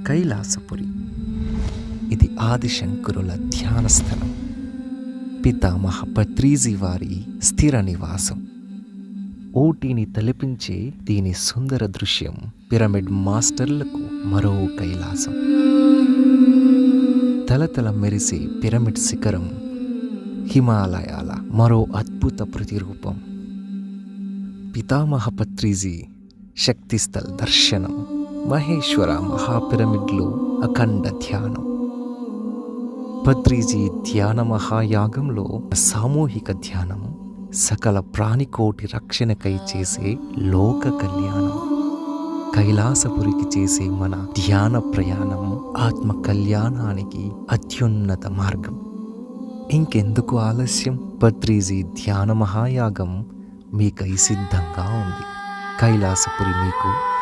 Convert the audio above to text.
కైలాసపురి. ఇది ఆదిశంకరుల ధ్యాన స్థలం, పితామహ పత్రిజీ వారి స్థిర నివాసం. ఊటీని తలపించే దీని సుందర దృశ్యం పిరమిడ్ మాస్టర్లకు మరో కైలాసం. తలతల మెరిసే పిరమిడ్ శిఖరం హిమాలయాల మరో అద్భుత ప్రతిరూపం. పితామహ పత్రిజీ శక్తిస్థల్ దర్శనం, మహేశ్వర మహాపిరమిడ్లో అఖండ ధ్యానం. పత్రిజీ ధ్యాన మహాయాగంలో సామూహిక ధ్యానం సకల ప్రాణికోటి రక్షణకై చేసే లోక కళ్యాణం. కైలాసపురికి చేసే మన ధ్యాన ప్రయాణం ఆత్మ కళ్యాణానికి అత్యున్నత మార్గం. ఇంకెందుకు ఆలస్యం? పత్రిజీ ధ్యాన మహాయాగం మీకై సిద్ధంగా ఉంది. కైలాసపురి మీకు